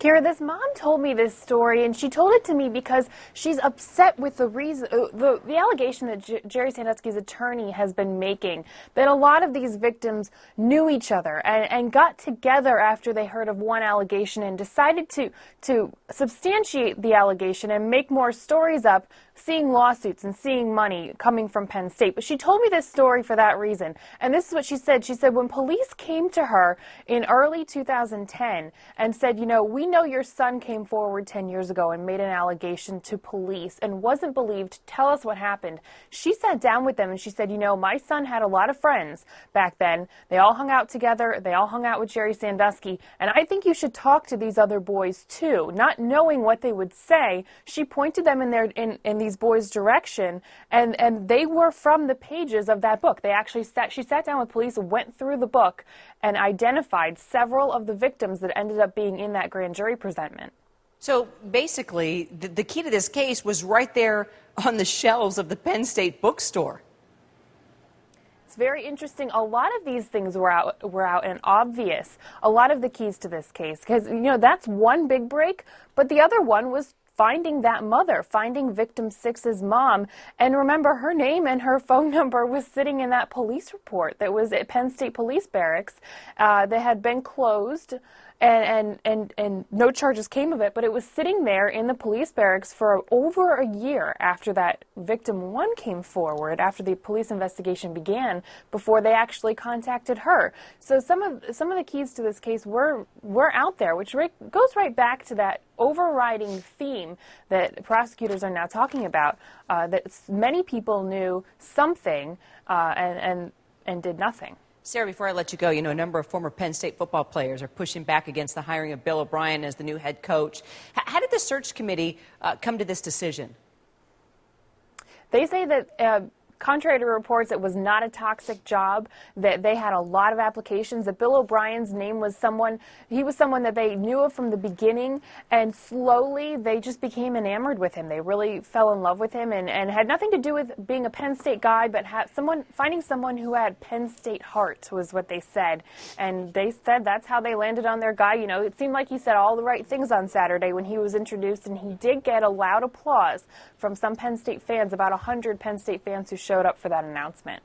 Kara, this mom told me this story, and she told it to me because she's upset with the reason, the allegation that Jerry Sandusky's attorney has been making, that a lot of these victims knew each other and got together after they heard of one allegation and decided to substantiate the allegation and make more stories up, seeing lawsuits and seeing money coming from Penn State. But she told me this story for that reason. And this is what she said. She said when police came to her in early 2010 and said, you know, we know your son came forward 10 years ago and made an allegation to police and wasn't believed. Tell us what happened. She sat down with them and she said, you know, my son had a lot of friends back then. They all hung out together. They all hung out with Jerry Sandusky. And I think you should talk to these other boys too. Not knowing what they would say, she pointed them in these boys' direction, and they were from the pages of that book. They actually she sat down with police, went through the book, and identified several of the victims that ended up being in that grand jury presentment. So basically, the key to this case was right there on the shelves of the Penn State bookstore. It's very interesting. A lot of these things were out and obvious. A lot of the keys to this case, because you know that's one big break, but the other one was finding that mother, finding victim 6's mom. And remember, her name and her phone number was sitting in that police report that was at Penn State Police Barracks that had been closed, and no charges came of it, but it was sitting there in the police barracks for over a year after that victim 1 came forward, after the police investigation began, before they actually contacted her. So some of the keys to this case were out there, which goes right back to that overriding theme that prosecutors are now talking about, that many people knew something and did nothing. Sarah, before I let you go, you know, a number of former Penn State football players are pushing back against the hiring of Bill O'Brien as the new head coach. How did the search committee come to this decision? They say that contrary to reports, it was not a toxic job, that they had a lot of applications, that Bill O'Brien's name was someone that they knew of from the beginning, and slowly they just became enamored with him. They really fell in love with him, and had nothing to do with being a Penn State guy, but finding someone who had Penn State heart was what they said. And they said that's how they landed on their guy. You know, it seemed like he said all the right things on Saturday when he was introduced, and he did get a loud applause from some Penn State fans, about 100 Penn State fans who showed up for that announcement.